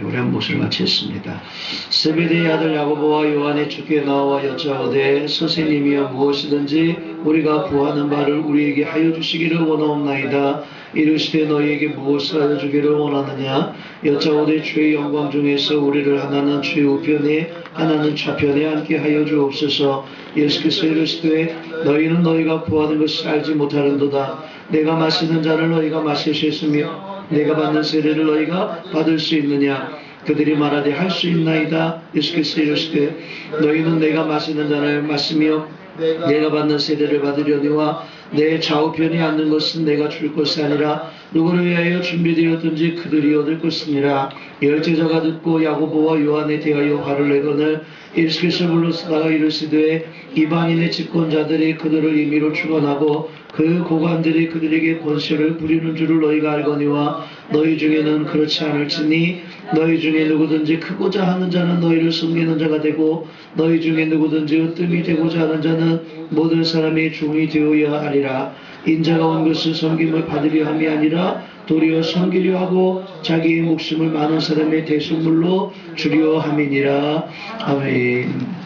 우리 한 목소리 마쳤습니다. 세베대의 아들 야고보와 요한이 주께 나와 여짜오되 선생님이여 무엇이든지 우리가 구하는 바를 우리에게 하여 주시기를 원하옵나이다. 이르시되 너희에게 무엇을 하여 주기를 원하느냐. 여짜오되 주의 영광 중에서 우리를 하나는 주의 우편에 하나는 좌편에 앉게 하여 주옵소서. 예수께서 이르시되 너희는 너희가 구하는 것을 알지 못하는도다. 내가 마시는 잔을 너희가 마실 수 있으며 내가 받는 세례를 너희가 받을 수 있느냐. 그들이 말하되 할 수 있나이다. 예수께서 이르시되 너희는 내가 마시는 잔을 마시며 내가 받는 세례를 받으려니와 내 좌우편에 앉는 것은 내가 줄 것이 아니라 누구를 위하여 준비되었든지 그들이 얻을 것이니라. 열제자가 듣고 야고보와 요한에 대하여 화를 내거늘 예수께서 불러서다가 이르시되 이방인의 집권자들이 그들을 임의로 축원하고 그 고관들이 그들에게 권세를 부리는 줄을 너희가 알거니와 너희 중에는 그렇지 않을지니 너희 중에 누구든지 크고자 하는 자는 너희를 섬기는 자가 되고 너희 중에 누구든지 으뜸이 되고자 하는 자는 모든 사람이 종이 되어야 하리라. 인자가 온 것은 섬김을 받으려 함이 아니라 도리어 섬기려 하고 자기의 목숨을 많은 사람의 대속물로 주려 함이니라. 아멘.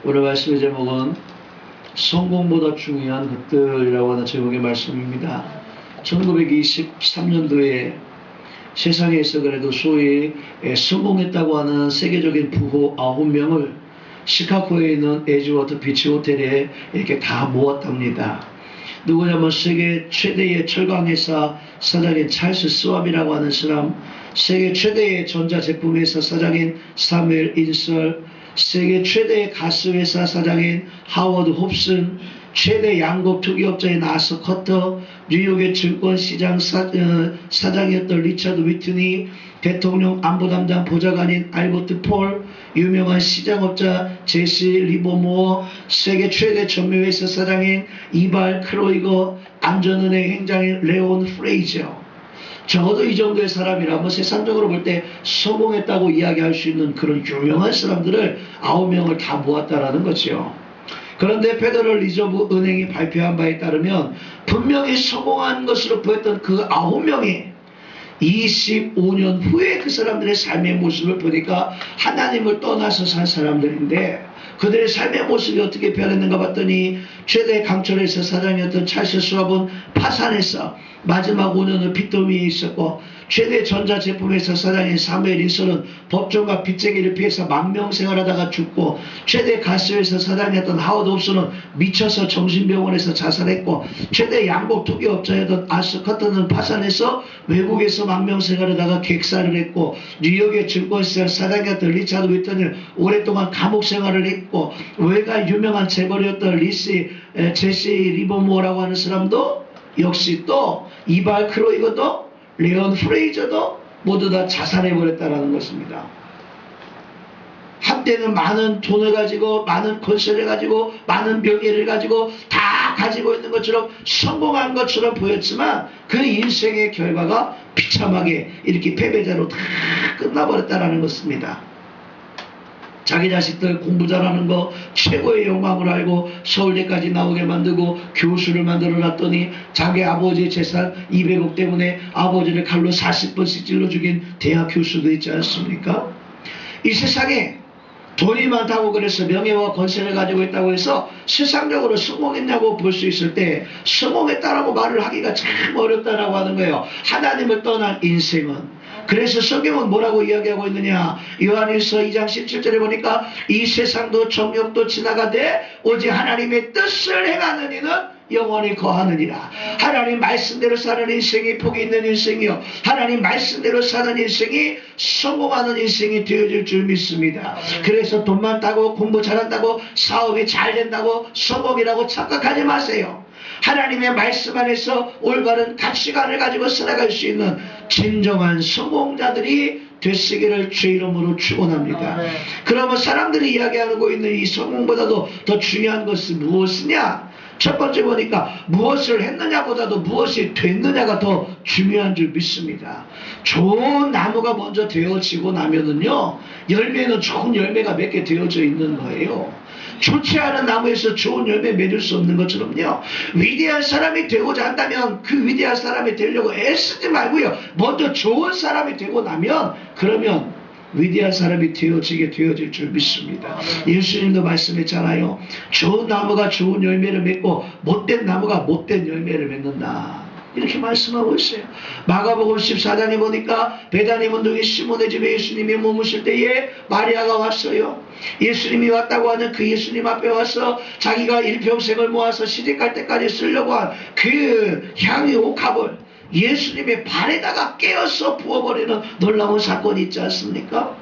오늘 말씀의 제목은 성공보다 중요한 것들이라고 하는 제목의 말씀입니다. 1923년도에 세상에서 그래도 소위 성공했다고 하는 세계적인 부호 9명을 시카고에 있는 에즈워터 비치 호텔에 이렇게 다 모았답니다. 누구냐면 세계 최대의 철강회사 사장인 찰스 스왑이라고 하는 사람, 세계 최대의 전자제품회사 사장인 사무엘 인설, 세계 최대의 가스회사 사장인 하워드 홉슨, 최대 양곡 투기업자인 아서 커터, 뉴욕의 증권시장 사장이었던 리차드 위트니, 대통령 안보담당 보좌관인 알버트 폴, 유명한 시장업자 제시 리버모어, 세계 최대 전매회사 사장인 이발 크로이거, 안전은행 행장인 레온 프레이저. 적어도 이 정도의 사람이라면 세상적으로 볼 때 성공했다고 이야기할 수 있는 그런 유명한 사람들을 9명을 다 모았다라는 거죠. 그런데 페더럴 리저브 은행이 발표한 바에 따르면 분명히 성공한 것으로 보였던 그 9명이 25년 후에 그 사람들의 삶의 모습을 보니까 하나님을 떠나서 산 사람들인데 그들의 삶의 모습이 어떻게 변했는가 봤더니 최대 강철회사 사장이었던 찰스 스왑은 파산해서 마지막 5년을 빚더미에 있었고 최대 전자제품회사 사장인 사무엘 인설은 법정과 빚쟁이를 피해서 망명생활하다가 죽고 최대 가스회사 사장이었던 하워드 홉슨은 미쳐서 정신병원에서 자살했고 최대 양복 투기업자였던 아스 커터는 파산해서 외국에서 망명생활하다가 객사를 했고 뉴욕의 증권시장 사장이었던 리차드 위턴은 오랫동안 감옥생활을 했고 외가 유명한 재벌이었던 제시 리버모어라고 하는 사람도 역시 또 이발 크로이거도 레온 프레이저도 모두 다 자살해버렸다는 것입니다. 한때는 많은 돈을 가지고 많은 권세를 가지고 많은 명예를 가지고 다 가지고 있는 것처럼 성공한 것처럼 보였지만 그 인생의 결과가 비참하게 이렇게 패배자로 다 끝나버렸다는 것입니다. 자기 자식들 공부 잘하는 거 최고의 영광으로 알고 서울대까지 나오게 만들고 교수를 만들어 놨더니 자기 아버지의 재산 200억 때문에 아버지를 칼로 40번씩 찔러 죽인 대학 교수도 있지 않습니까? 이 세상에 돈이 많다고 그래서 명예와 권세를 가지고 있다고 해서 세상적으로 성공했냐고 볼 수 있을 때 성공했다라고 말을 하기가 참 어렵다라고 하는 거예요. 하나님을 떠난 인생은. 그래서 성경은 뭐라고 이야기하고 있느냐. 요한일서 2장 17절에 보니까 이 세상도 정욕도 지나가되 오직 하나님의 뜻을 행하는 이는 영원히 거하느니라. 하나님 말씀대로 사는 인생이 복이 있는 인생이요 하나님 말씀대로 사는 인생이 성공하는 인생이 되어질 줄 믿습니다. 그래서 돈 많다고 공부 잘한다고 사업이 잘 된다고 성공이라고 착각하지 마세요. 하나님의 말씀 안에서 올바른 가치관을 가지고 살아갈 수 있는 진정한 성공자들이 되시기를 주의 이름으로 축원합니다. 그러면 사람들이 이야기하고 있는 이 성공보다도 더 중요한 것은 무엇이냐? 첫 번째 보니까 무엇을 했느냐보다도 무엇이 됐느냐가 더 중요한 줄 믿습니다. 좋은 나무가 먼저 되어지고 나면은요 열매는 좋은 열매가 맺게 되어져 있는 거예요. 좋지 않은 나무에서 좋은 열매 맺을 수 없는 것처럼요. 위대한 사람이 되고자 한다면 그 위대한 사람이 되려고 애쓰지 말고요. 먼저 좋은 사람이 되고 나면 그러면 위대한 사람이 되어질 줄 믿습니다. 예수님도 말씀했잖아요. 좋은 나무가 좋은 열매를 맺고 못된 나무가 못된 열매를 맺는다. 이렇게 말씀하고 있어요. 마가복음 14장에 보니까 베다니 문둥이 시몬의 집에 예수님이 머무실 때에 마리아가 왔어요. 예수님이 왔다고 하는 그 예수님 앞에 와서 자기가 일평생을 모아서 시집갈 때까지 쓰려고 한 그 향유 옥합을 예수님의 발에다가 깨어서 부어버리는 놀라운 사건이 있지 않습니까?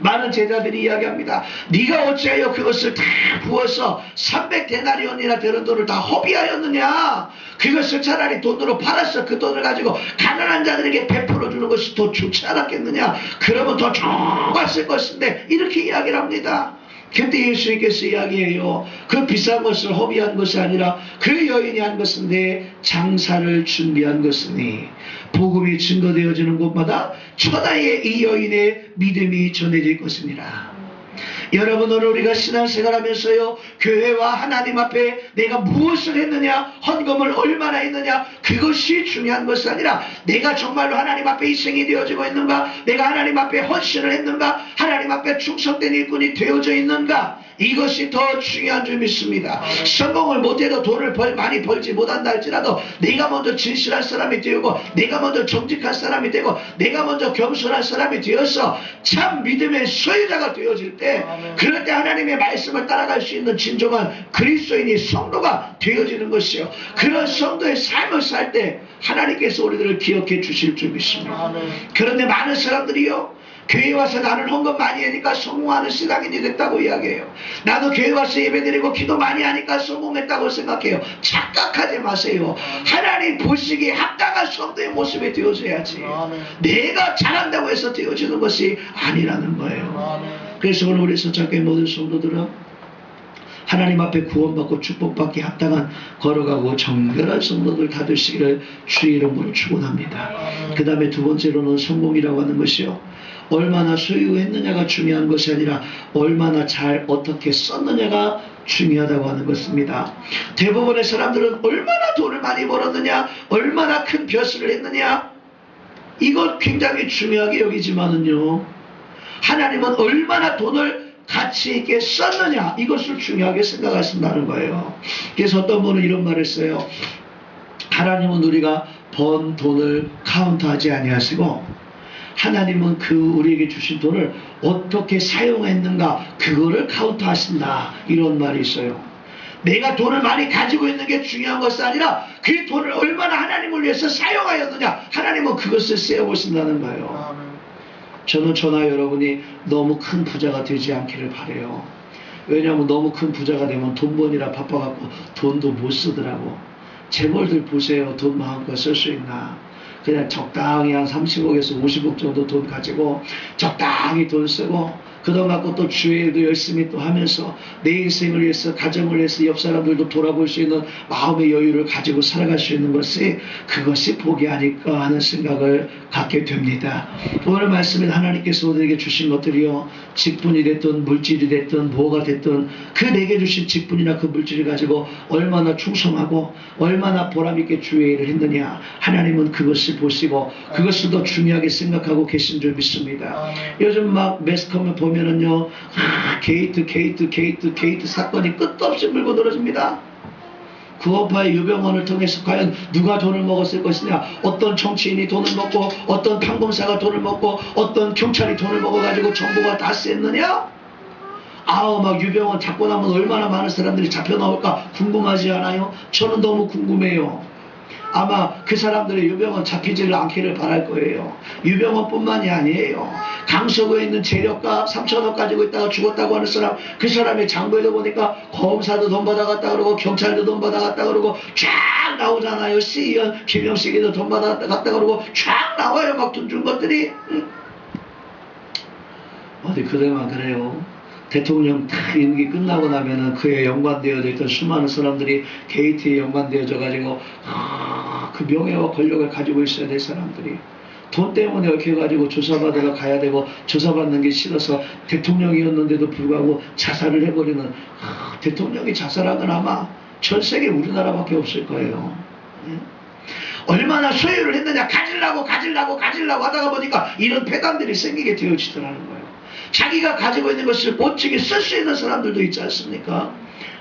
많은 제자들이 이야기합니다. 네가 어찌하여 그것을 다 부어서 300데나리온이나 되는 돈을 다 허비하였느냐. 그것을 차라리 돈으로 팔아서 그 돈을 가지고 가난한 자들에게 베풀어 주는 것이 더 좋지 않았겠느냐. 그러면 더 좋았을 것인데 이렇게 이야기를 합니다. 그때 예수님께서 이야기해요. 그 비싼 것을 허비한 것이 아니라 그 여인이 한 것은 내 장사를 준비한 것이니 복음이 증거되어지는 곳마다 천하의 이 여인의 믿음이 전해질 것입니다. 여러분, 오늘 우리가 신앙생활 하면서요, 교회와 하나님 앞에 내가 무엇을 했느냐, 헌금을 얼마나 했느냐, 그것이 중요한 것이 아니라 내가 정말로 하나님 앞에 희생이 되어지고 있는가, 내가 하나님 앞에 헌신을 했는가, 하나님 앞에 충성된 일꾼이 되어져 있는가, 이것이 더 중요한 줄 믿습니다. 성공을 못해도 돈을 많이 벌지 못한다 할지라도 내가 먼저 진실한 사람이 되고, 내가 먼저 정직한 사람이 되고, 내가 먼저 겸손한 사람이 되어서 참 믿음의 소유자가 되어질 때, 그럴 때 하나님의 말씀을 따라갈 수 있는 진정한 그리스도인이 성도가 되어지는 것이요, 그런 성도의 삶을 살 때 하나님께서 우리들을 기억해 주실 줄 믿습니다. 그런데 많은 사람들이요, 교회 와서 나는 헌금 많이 하니까 성공하는 신앙인이 됐다고 이야기해요. 나도 교회 와서 예배드리고 기도 많이 하니까 성공했다고 생각해요. 착각하지 마세요. 하나님 보시기에 합당한 성도의 모습이 되어져야지, 내가 잘한다고 해서 되어지는 것이 아니라는 거예요. 그래서 오늘 우리 서창교회 모든 성도들은 하나님 앞에 구원받고 축복받기 합당한 걸어가고 정결한 성도들 다 되시기를 주의 이름으로 축원합니다. 그 다음에 두 번째로는 성공이라고 하는 것이요, 얼마나 소유했느냐가 중요한 것이 아니라 얼마나 잘 어떻게 썼느냐가 중요하다고 하는 것입니다. 대부분의 사람들은 얼마나 돈을 많이 벌었느냐, 얼마나 큰 벼슬을 했느냐, 이걸 굉장히 중요하게 여기지만은요, 하나님은 얼마나 돈을 가치 있게 썼느냐, 이것을 중요하게 생각하신다는 거예요. 그래서 어떤 분은 이런 말을 써요. 하나님은 우리가 번 돈을 카운트하지 아니하시고 하나님은 그 우리에게 주신 돈을 어떻게 사용했는가, 그거를 카운트하신다, 이런 말이 있어요. 내가 돈을 많이 가지고 있는 게 중요한 것이 아니라 그 돈을 얼마나 하나님을 위해서 사용하였느냐, 하나님은 그것을 세어보신다는 거예요. 저는 저나 여러분이 너무 큰 부자가 되지 않기를 바라요. 왜냐하면 너무 큰 부자가 되면 돈 버니라 바빠갖고 돈도 못 쓰더라고. 재벌들 보세요. 돈 마음껏 쓸 수 있나. 그냥 적당히 한 30억에서 50억 정도 돈 가지고 적당히 돈 쓰고 그 돈 갖고 또 주의 일도 열심히 또 하면서 내 인생을 위해서, 가정을 위해서 옆 사람들도 돌아볼 수 있는 마음의 여유를 가지고 살아갈 수 있는 것이, 그것이 복이 아닐까 하는 생각을 갖게 됩니다. 오늘 말씀에 하나님께서 우리에게 주신 것들이요, 직분이 됐든 물질이 됐든 뭐가 됐든 그 내게 주신 직분이나 그 물질을 가지고 얼마나 충성하고 얼마나 보람있게 주의 일을 했느냐, 하나님은 그것을 보시고 그것을 더 중요하게 생각하고 계신 줄 믿습니다. 요즘 막 매스컴을 보면은요, 게이트 사건이 끝도 없이 물고 늘어집니다. 구원파의 유병원을 통해서 과연 누가 돈을 먹었을 것이냐, 어떤 정치인이 돈을 먹고 어떤 판검사가 돈을 먹고 어떤 경찰이 돈을 먹어가지고 정부가 다 쐈느냐? 아우, 막 유병원 잡고 나면 얼마나 많은 사람들이 잡혀 나올까 궁금하지 않아요? 저는 너무 궁금해요. 아마 그 사람들의 유병원 잡히지를 않기를 바랄 거예요. 유병원뿐만이 아니에요. 강서구에 있는 재력가 3천억 가지고 있다가 죽었다고 하는 사람, 그 사람의 장부에도 보니까 검사도 돈 받아갔다 그러고 경찰도 돈 받아갔다 그러고 쫙 나오잖아요. 시의원 김영식이도 돈 받아갔다 그러고 쫙 나와요. 막 돈 준 것들이. 어디 그대만 그래요. 대통령 다 임기 끝나고 나면은 그에 연관되어져 있던 수많은 사람들이 게이트에 연관되어져 가지고 그 명예와 권력을 가지고 있어야 될 사람들이 돈 때문에 얽혀가지고 조사받으러 가야 되고 조사받는 게 싫어서 대통령이었는데도 불구하고 자살을 해버리는 대통령이 자살한 건 아마 전 세계 우리나라밖에 없을 거예요. 얼마나 소유를 했느냐. 가지려고 하다가 보니까 이런 폐단들이 생기게 되어지더라는 거예요. 자기가 가지고 있는 것을 멋지게 쓸 수 있는 사람들도 있지 않습니까?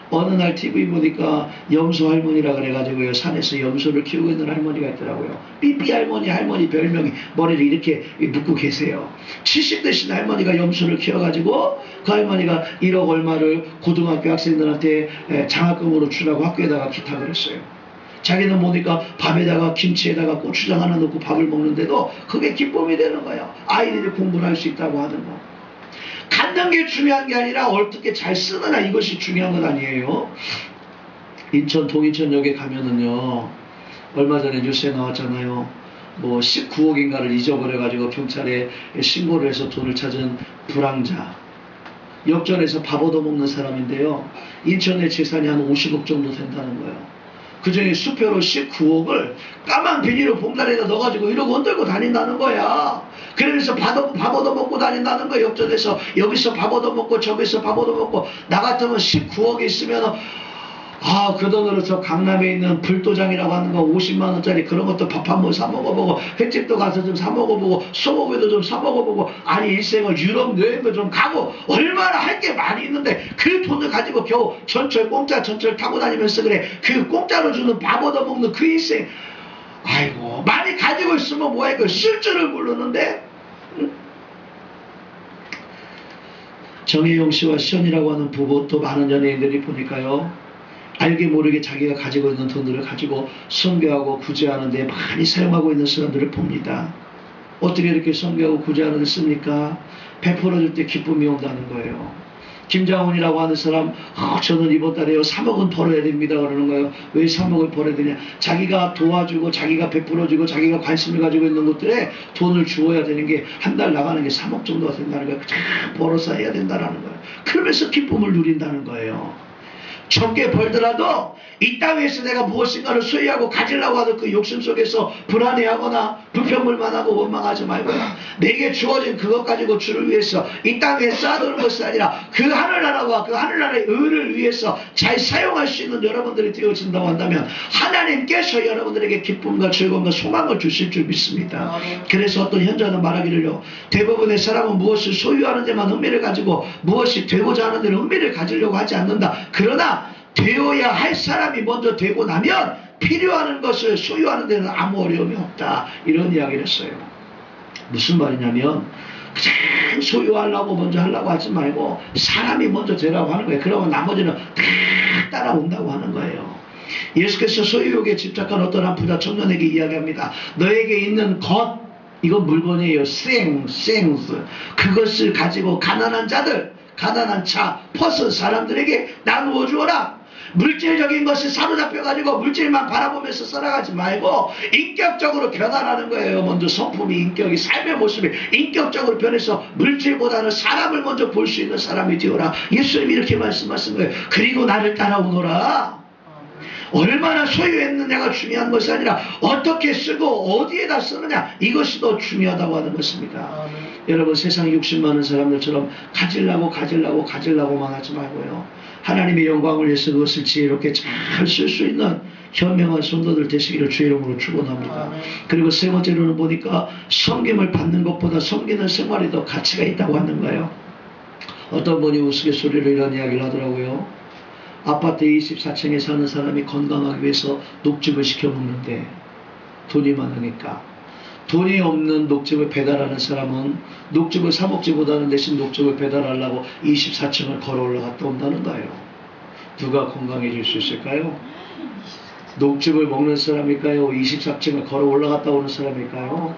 어느 날 TV 보니까 염소 할머니라 그래가지고요, 산에서 염소를 키우고 있는 할머니가 있더라고요. 삐삐 할머니 별명이 머리를 이렇게 묶고 계세요. 70 되신 할머니가 염소를 키워가지고 그 할머니가 1억 얼마를 고등학교 학생들한테 장학금으로 주라고 학교에다가 기탁을 했어요. 자기는 보니까 밥에다가 김치에다가 고추장 하나 넣고 밥을 먹는데도 그게 기쁨이 되는 거예요. 아이들이 공부를 할 수 있다고 하는 거. 갖는 게 중요한 게 아니라 어떻게 잘 쓰느냐, 이것이 중요한 건 아니에요. 인천 동인천역에 가면은요, 얼마 전에 뉴스에 나왔잖아요. 뭐 19억인가를 잊어버려가지고 경찰에 신고를 해서 돈을 찾은 불황자. 역전해서 밥 얻어먹는 사람인데요. 인천의 재산이 한 50억 정도 된다는 거예요. 그 중에 수표로 19억을 까만 비닐로 봉다리에다 넣어가지고 이러고 흔들고 다닌다는 거야. 그러면서 밥 얻어먹고 다닌다는 거야. 역전해서 여기서 밥 얻어먹고 저기서 밥 얻어먹고. 나 같으면 19억이 있으면 그 돈으로 저 강남에 있는 불도장이라고 하는 거 50만원짜리 그런 것도 밥 한 번 사 먹어보고, 횟집도 가서 좀 사 먹어보고, 소고기도 좀 사 먹어보고, 아니 일생을 유럽 여행도 좀 가고, 얼마나 할 게 많이 있는데 그 돈을 가지고 겨우 공짜 전철 타고 다니면서 그래. 그 공짜로 주는 밥 얻어먹는 그 일생. 아이고, 많이 가지고 있으면 뭐해. 그 쓸 줄을 모르는데. 응? 정혜용 씨와 시연이라고 하는 부부, 또 많은 연예인들이 보니까요, 알게 모르게 자기가 가지고 있는 돈들을 가지고 선교하고 구제하는 데 많이 사용하고 있는 사람들을 봅니다. 어떻게 이렇게 선교하고 구제하는 데 씁니까? 베풀어줄 때 기쁨이 온다는 거예요. 김장훈이라고 하는 사람, 저는 이번 달에요 3억은 벌어야 됩니다 그러는 거예요. 왜 3억을 벌어야 되냐? 자기가 도와주고 자기가 베풀어주고 자기가 관심을 가지고 있는 것들에 돈을 주어야 되는 게 한 달 나가는 게 3억 정도가 된다는 거예요. 잘 벌어서 해야 된다는 거예요. 그러면서 기쁨을 누린다는 거예요. 적게 벌더라도 이 땅에서 내가 무엇인가를 소유하고 가지려고 하는 그 욕심 속에서 불안해하거나 불평불만 하고 원망하지 말고요. 내게 주어진 그것 가지고 주를 위해서 이 땅에 쌓아두는 것이 아니라 그 하늘나라와 그 하늘나라의 의를 위해서 잘 사용할 수 있는 여러분들이 되어진다고 한다면 하나님께서 여러분들에게 기쁨과 즐거움과 소망을 주실 줄 믿습니다. 그래서 어떤 현자는 말하기를요, 대부분의 사람은 무엇을 소유하는 데만 흥미를 가지고 무엇이 되고자 하는 데는 흥미를 가지려고 하지 않는다. 그러나 되어야 할 사람이 먼저 되고 나면 필요한 것을 소유하는 데는 아무 어려움이 없다. 이런 이야기를 했어요. 무슨 말이냐면 그냥 소유하려고 먼저 하려고 하지 말고 사람이 먼저 되라고 하는 거예요. 그러면 나머지는 다 따라온다고 하는 거예요. 예수께서 소유욕에 집착한 어떤 한 부자 청년에게 이야기합니다. 너에게 있는 것, 이건 물건이에요. things. 그것을 가지고 가난한 자들, 가난한 차, 퍼스 사람들에게 나누어 주어라. 물질적인 것을 사로잡혀가지고 물질만 바라보면서 살아가지 말고 인격적으로 변화라는 거예요. 먼저 성품이, 인격이, 삶의 모습이 인격적으로 변해서 물질보다는 사람을 먼저 볼 수 있는 사람이 되어라. 예수님이 이렇게 말씀하신 거예요. 그리고 나를 따라오너라. 얼마나 소유했느냐가 중요한 것이 아니라 어떻게 쓰고 어디에다 쓰느냐, 이것이 더 중요하다고 하는 것입니다. 여러분, 세상 욕심 많은 사람들처럼 가지려고만 하지 말고요, 하나님의 영광을 위해서 그것을 지혜롭게 잘 쓸 수 있는 현명한 성도들 되시기를 주의 이름으로 축원합니다. 그리고 세 번째로는 보니까 섬김을 받는 것보다 섬기는 생활이 더 가치가 있다고 하는 거예요. 어떤 분이 우스갯소리로 이런 이야기를 하더라고요. 아파트 24층에 사는 사람이 건강하기 위해서 녹즙을 시켜 먹는데 돈이 많으니까, 돈이 없는 녹즙을 배달하는 사람은 녹즙을 사 먹지보다는 대신 녹즙을 배달하려고 24층을 걸어 올라갔다 온다는 거예요. 누가 건강해질 수 있을까요? 녹즙을 먹는 사람일까요? 24층을 걸어 올라갔다 오는 사람일까요?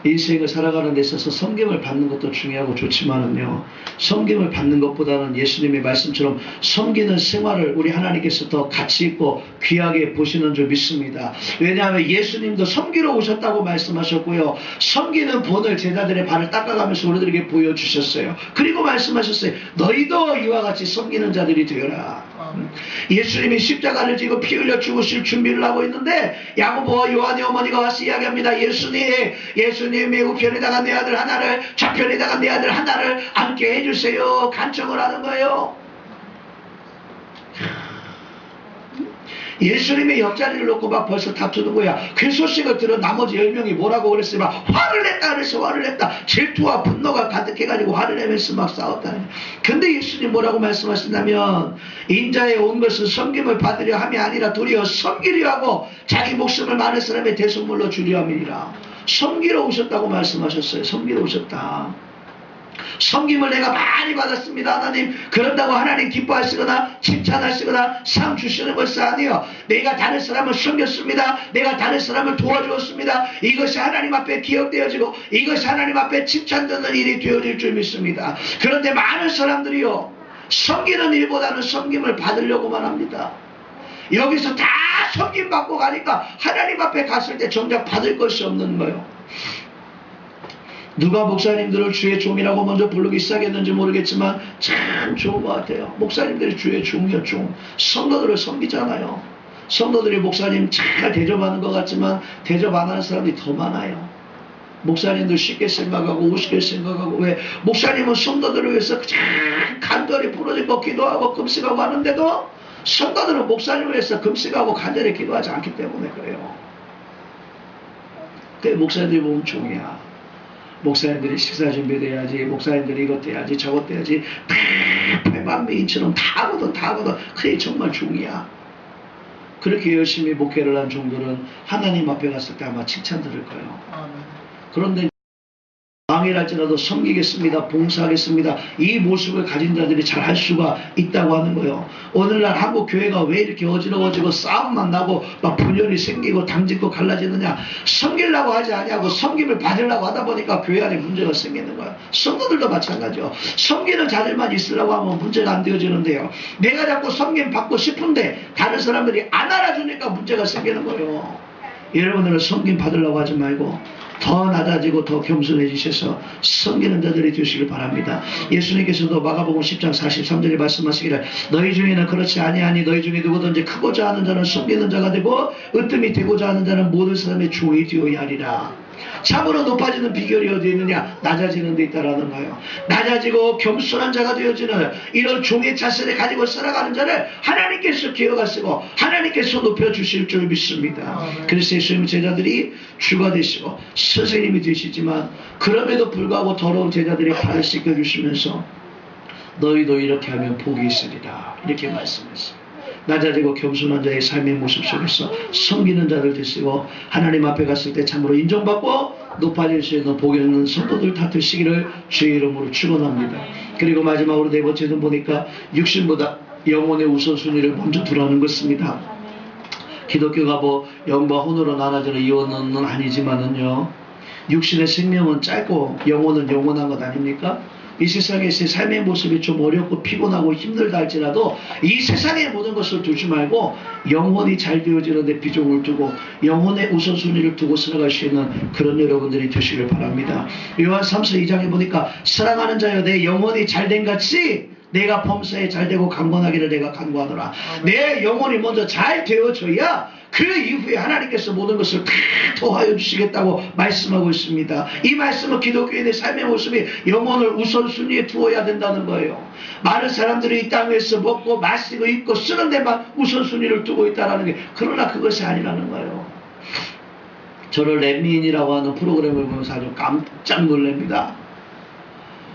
인생을 살아가는 데 있어서 섬김을 받는 것도 중요하고 좋지만은요, 섬김을 받는 것보다는 예수님의 말씀처럼 섬기는 생활을 우리 하나님께서 더 가치 있고 귀하게 보시는 줄 믿습니다. 왜냐하면 예수님도 섬기러 오셨다고 말씀하셨고요, 섬기는 본을 제자들의 발을 닦아가면서 우리들에게 보여주셨어요. 그리고 말씀하셨어요. 너희도 이와 같이 섬기는 자들이 되어라. 예수님이 십자가를 지고 피 흘려 죽으실 준비를 하고 있는데 야고보와 요한의 어머니가 와서 이야기합니다. 예수님의 우편에다가 내 아들 하나를, 좌편에다가 내 아들 하나를 앉게 해주세요. 간청을 하는 거예요. 예수님의 옆자리를 놓고 막 벌써 다투는 거야. 그 소식을 들은 나머지 10명이 뭐라고 그랬어요? 막 화를 냈다 그래서 화를 냈다. 질투와 분노가 가득해가지고 화를 내면서 막 싸웠다. 근데 예수님 뭐라고 말씀하신다면 인자에 온 것은 섬김을 받으려 함이 아니라 도리어 섬기려 하고 자기 목숨을 많은 사람의 대속물로 주려 함이니라. 섬기러 오셨다고 말씀하셨어요. 섬기러 오셨다. 섬김을 내가 많이 받았습니다 하나님. 그런다고 하나님 기뻐하시거나 칭찬하시거나 상 주시는 것이 아니요, 내가 다른 사람을 섬겼습니다, 내가 다른 사람을 도와주었습니다, 이것이 하나님 앞에 기억되어지고 이것이 하나님 앞에 칭찬되는 일이 되어질 줄 믿습니다. 그런데 많은 사람들이요, 섬기는 일보다는 섬김을 받으려고만 합니다. 여기서 다 섬김 받고 가니까 하나님 앞에 갔을 때 정작 받을 것이 없는 거예요. 누가 목사님들을 주의 종이라고 먼저 부르기 시작했는지 모르겠지만 참 좋은 것 같아요. 목사님들이 주의 종이요, 종. 성도들을 섬기잖아요. 성도들이 목사님 잘 대접하는 것 같지만 대접 안 하는 사람이 더 많아요. 목사님들 쉽게 생각하고 우습게 생각하고, 왜? 목사님은 성도들을 위해서 참 간절히 부르짖고 기도하고 금식하고 하는데도 성도들은 목사님을 위해서 금식하고 간절히 기도하지 않기 때문에 그래요. 그 목사님들이 보면 종이야. 목사님들이 식사 준비도 해야지, 목사님들이 이것도 해야지 저것도 해야지, 다 팔방미인처럼 다 하거든. 그게 정말 종이야. 그렇게 열심히 목회를 한 종들은 하나님 앞에 갔을 때 아마 칭찬 들을 거예요. 그런데 망이랄지라도 섬기겠습니다, 봉사하겠습니다, 이 모습을 가진 자들이 잘 할 수가 있다고 하는 거예요. 오늘날 한국 교회가 왜 이렇게 어지러워지고 싸움만 나고 막 분열이 생기고 당짓고 갈라지느냐? 섬기려고 하지 아니하고 섬김을 받으려고 하다 보니까 교회 안에 문제가 생기는 거예요. 성도들도 마찬가지요. 섬기는 자들만 있으려고 하면 문제가 안 되어지는데요, 내가 자꾸 섬김 받고 싶은데 다른 사람들이 안 알아주니까 문제가 생기는 거예요. 여러분들은 섬김 받으려고 하지 말고 더 낮아지고 더 겸손해지셔서 섬기는 자들이 되시길 바랍니다. 예수님께서도 마가복음 10장 43절에 말씀하시기를 너희 중에는 그렇지 아니하니 너희 중에 누구든지 크고자 하는 자는 섬기는 자가 되고 으뜸이 되고자 하는 자는 모든 사람의 종이 되어야 하리라. 참으로 높아지는 비결이 어디에 있느냐? 낮아지는 데 있다라는 거예요. 낮아지고 겸손한 자가 되어지는 이런 종의 자세를 가지고 살아가는 자를 하나님께서 기억하시고 하나님께서 높여주실 줄 믿습니다. 그래서 예수님 제자들이 주가 되시고 선생님이 되시지만 그럼에도 불구하고 더러운 제자들이 발을 씻겨주시면서 너희도 이렇게 하면 복이 있으리라, 이렇게 말씀했어요. 낮아지고 겸손한 자의 삶의 모습 속에서 섬기는 자를 되시고 하나님 앞에 갔을 때 참으로 인정받고 높아질 수 있는 복 있는 성도들 다 되시기를 주의 이름으로 축원합니다. 그리고 마지막으로 네 번째는 보니까 육신보다 영혼의 우선순위를 먼저 두라는 것입니다. 기독교가 뭐 영과 혼으로 나눠지는 이혼은 아니지만은요, 육신의 생명은 짧고 영혼은 영원한 것 아닙니까? 이 세상에서의 삶의 모습이 좀 어렵고 피곤하고 힘들다 할지라도 이 세상의 모든 것을 두지 말고 영혼이 잘 되어지는 데 비중을 두고 영혼의 우선순위를 두고 살아갈 수 있는 그런 여러분들이 되시길 바랍니다. 요한 3서 2장에 보니까 사랑하는 자여 내 영혼이 잘된 같이 내가 범사에 잘되고 강건하기를 내가 간구하노라. 내 영혼이 먼저 잘 되어져야 그 이후에 하나님께서 모든 것을 다 더하여 주시겠다고 말씀하고 있습니다. 이 말씀은 기독교인의 삶의 모습이 영혼을 우선순위에 두어야 된다는 거예요. 많은 사람들이 이 땅에서 먹고 마시고 입고 쓰는 데만 우선순위를 두고 있다는 게, 그러나 그것이 아니라는 거예요. 저를 렛미인이라고 하는 프로그램을 보면서 아주 깜짝 놀랍니다.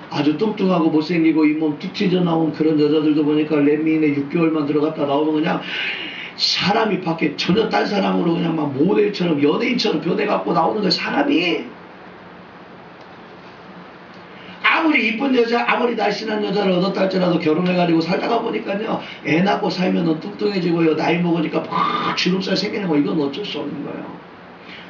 아주 뚱뚱하고 못생기고 잇몸 툭 튀어나온 그런 여자들도 보니까 렛미인에 6개월만 들어갔다 나오면 그냥 사람이 밖에 전혀 딴 사람으로 그냥 막 모델처럼 연예인처럼 변해갖고 나오는 거예요. 사람이 아무리 이쁜 여자, 아무리 날씬한 여자를 얻었다 할지라도 결혼해가지고 살다가 보니까요, 애 낳고 살면은 뚱뚱해지고요, 나이 먹으니까 막 주름살 생기는 거, 이건 어쩔 수 없는 거예요.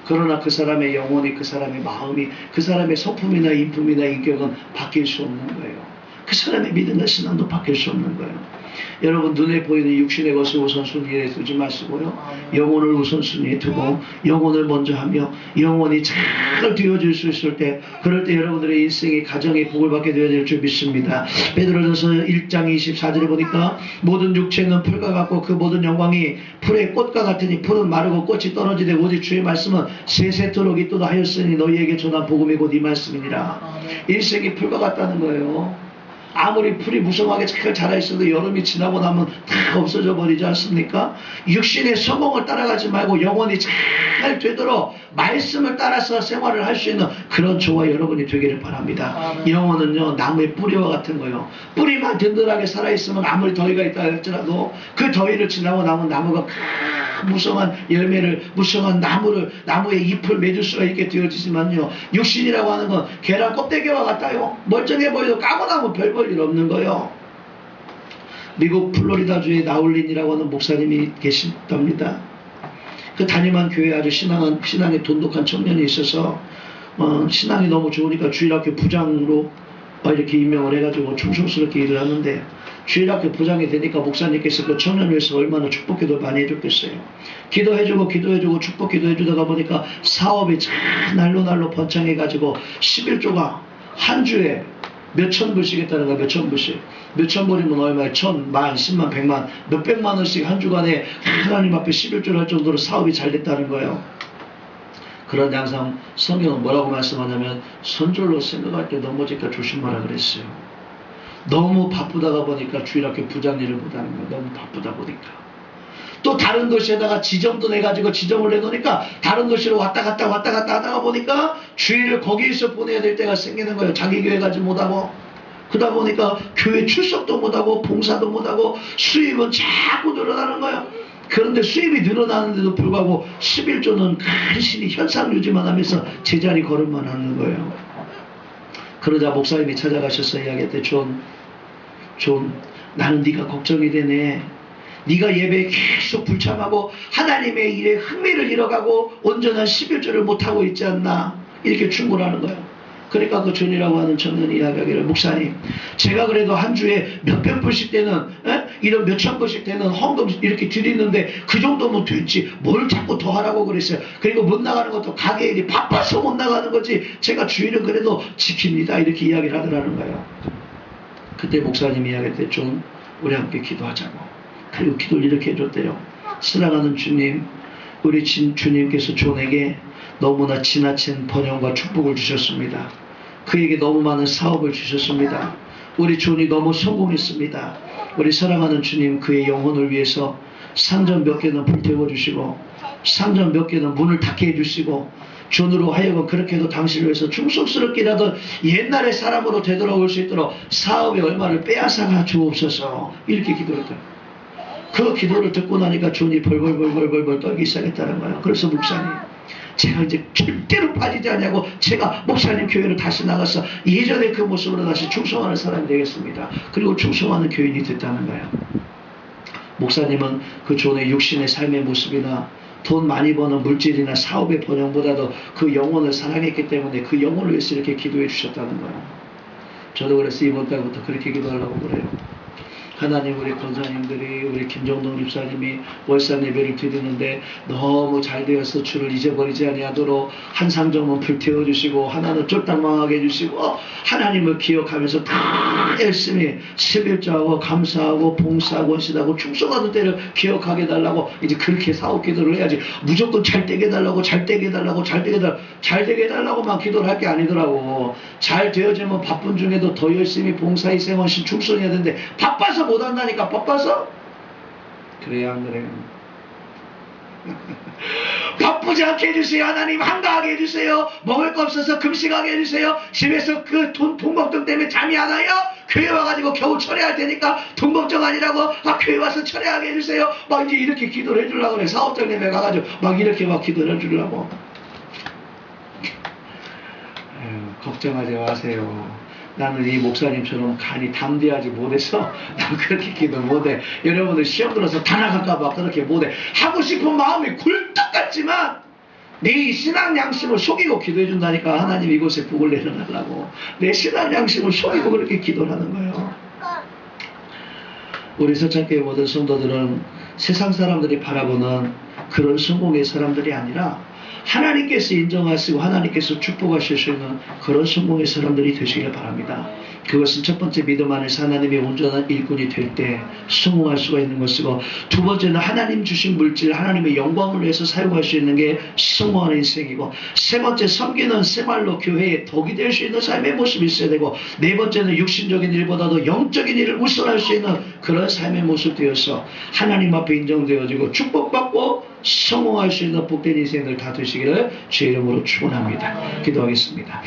그러나 그 사람의 영혼이, 그 사람의 마음이, 그 사람의 성품이나 인품이나 인격은 바뀔 수 없는 거예요. 그 사람의 믿음과 신앙도 바뀔 수 없는 거예요. 여러분, 눈에 보이는 육신의 것을 우선순위에 두지 마시고요. 영혼을 우선순위에 두고 영혼을 먼저 하며 영혼이 잘 되어질 수 있을 때, 그럴 때 여러분들의 인생이 가정의 복을 받게 되어질 줄 믿습니다. 베드로전서 1장 24절에 보니까 모든 육체는 풀과 같고 그 모든 영광이 풀의 꽃과 같으니 풀은 마르고 꽃이 떨어지되 오직 주의 말씀은 세세토록 있도다 하였으니 너희에게 전한 복음이 곧 이 말씀이니라. 인생이 풀과 같다는 거예요. 아무리 풀이 무성하게 잘 자라있어도 여름이 지나고 나면 다 없어져 버리지 않습니까? 육신의 성공을 따라가지 말고 영혼이 잘 되도록 말씀을 따라서 생활을 할 수 있는 그런 저와 여러분이 되기를 바랍니다. 영혼은요, 나무의 뿌리와 같은 거예요. 뿌리만 든든하게 살아있으면 아무리 더위가 있다 할지라도 그 더위를 지나고 나면 나무가 무성한 열매를, 무성한 나무의 잎을 맺을 수가 있게 되어지지만요, 육신이라고 하는 건 계란 껍데기와 같아요. 멀쩡해 보여도 까고 나면 별 볼 일 없는 거예요. 미국 플로리다주의 나울린이라고 하는 목사님이 계신답니다. 그 담임한 교회에 아주 신앙에 돈독한 청년이 있어서 신앙이 너무 좋으니까 주일학교 부장으로 이렇게 임명을 해가지고 충성스럽게 일을 하는데, 주일학교 부장이 되니까 목사님께서 그 청년을 위해서 얼마나 축복기도를 많이 해줬겠어요. 기도해주고 축복기도 해주다가 보니까 사업이 잘 날로 번창해가지고 11조가 한 주에 몇천 불씩 했다는 거야. 몇천 불씩. 몇천 불이면 얼마에 1000, 10,000, 100,000, 100만, 몇백만 원씩 한 주간에 하나님 앞에 11조를 할 정도로 사업이 잘 됐다는 거예요. 그런데 항상 성경은 뭐라고 말씀하냐면, 선절로 생각할 때 넘어질까 조심하라 그랬어요. 너무 바쁘다가 보니까 주일학교 부장 일을 못하는 거예요. 너무 바쁘다 보니까. 또 다른 도시에다가 지점도 내가지고 지점을 내놓으니까 다른 도시로 왔다 갔다 하다가 보니까 주일을 거기에서 보내야 될 때가 생기는 거예요. 자기 교회 가지 못하고. 그러다 보니까 교회 출석도 못하고 봉사도 못하고 수입은 자꾸 늘어나는 거예요. 그런데 수입이 늘어나는데도 불구하고 11조는 간신히 현상 유지만 하면서 제자리 걸음만 하는 거예요. 그러자 목사님이 찾아가셔서 이야기했대. 존, 나는 네가 걱정이 되네. 네가 예배에 계속 불참하고 하나님의 일에 흥미를 잃어가고 온전한 11조를 못하고 있지 않나, 이렇게 충고를 하는 거예요. 그러니까 그 존이라고 하는 청년이 이야기하기를, 목사님, 제가 그래도 한 주에 몇백 불씩 되는, 이런 몇천 불씩 되는 헌금 이렇게 드리는데 그 정도면 됐지 뭘 자꾸 더 하라고 그랬어요. 그리고 못 나가는 것도 가게 일이 바빠서 못 나가는 거지 제가 주일은 그래도 지킵니다, 이렇게 이야기를 하더라는 거예요. 그때 목사님이 이야기했대. 존, 우리 함께 기도하자고. 그리고 기도를 이렇게 해줬대요. 사랑하는 주님, 우리 주님께서 존에게 너무나 지나친 번영과 축복을 주셨습니다. 그에게 너무 많은 사업을 주셨습니다. 우리 존이 너무 성공했습니다. 우리 사랑하는 주님, 그의 영혼을 위해서 상점 몇 개는 불태워 주시고 상점 몇 개는 문을 닫게 해주시고, 존으로 하여금 그렇게 해도 당신을 위해서 충성스럽게라도 옛날의 사람으로 되돌아올 수 있도록 사업의 얼마를 빼앗아가 주옵소서, 이렇게 기도했다. 그 기도를 듣고 나니까 존이 벌벌 떨기 시작했다는 거예요. 그래서 목사님, 제가 이제 절대로 빠지지 않냐고 제가 목사님 교회로 다시 나가서 예전의 그 모습으로 다시 충성하는 사람이 되겠습니다. 그리고 충성하는 교인이 됐다는 거예요. 목사님은 그 존의 육신의 삶의 모습이나 돈 많이 버는 물질이나 사업의 번영보다도 그 영혼을 사랑했기 때문에 그 영혼을 위해서 이렇게 기도해 주셨다는 거예요. 저도 그래서 이번 달부터 그렇게 기도하려고 그래요. 하나님, 우리 권사님들이, 우리 김정동 집사님이 월산 예배를 드리는데 너무 잘 되어서 주를 잊어버리지 아니하도록 한 상점은 불태워주시고 하나는 쫄딱망하게 해주시고 하나님을 기억하면서 다 열심히 11조하고 감사하고 봉사하고 원신하고 충성하는 때를 기억하게 해달라고, 이제 그렇게 사업 기도를 해야지 무조건 잘 되게 해달라고 잘 되게 해달라고만 기도를 할 게 아니더라고. 잘 되어지면 바쁜 중에도 더 열심히 봉사희생 원신 충성해야 되는데 바빠서 못한다니까. 바빠서? 그래야 안 그래요? 바쁘지 않게 해주세요. 하나님, 한가하게 해주세요. 먹을 거 없어서 금식하게 해주세요. 집에서 그 돈 걱정 때문에 잠이 안 와요? 교회 와가지고 겨우 철회할 테니까 돈 걱정 아니라고 교회 와서 철회하게 해주세요. 막 이제 이렇게 기도를 해주려고 그래. 사업장 예배 가가지고 막 이렇게 막 기도를 해주려고. 걱정하지 마세요. 나는 이 목사님처럼 간이 담대하지 못해서 난 그렇게 기도 못해. 여러분들 시험 들어서 다 나갈까봐 그렇게 못해. 하고 싶은 마음이 굴뚝 같지만 네 신앙 양심을 속이고 기도해 준다니까. 하나님 이곳에 복을 내려달라고. 내 신앙 양심을 속이고 그렇게 기도를 하는 거예요. 우리 서창교회 모든 성도들은 세상 사람들이 바라보는 그런 성공의 사람들이 아니라 하나님께서 인정하시고 하나님께서 축복하실 수 있는 그런 성공의 사람들이 되시길 바랍니다. 그것은 첫 번째 믿음 안에서 하나님의 온전한 일꾼이 될 때 성공할 수가 있는 것이고, 두 번째는 하나님 주신 물질, 하나님의 영광을 위해서 사용할 수 있는 게 성공하는 인생이고, 세 번째 섬기는 생활로 교회의 덕이 될 수 있는 삶의 모습이 있어야 되고, 네 번째는 육신적인 일보다도 영적인 일을 우선할 수 있는 그런 삶의 모습 되어서 하나님 앞에 인정되어지고 축복받고 성공할 수 있는 복된 인생들 다 되시기를 주의 이름으로 축원합니다. 기도하겠습니다.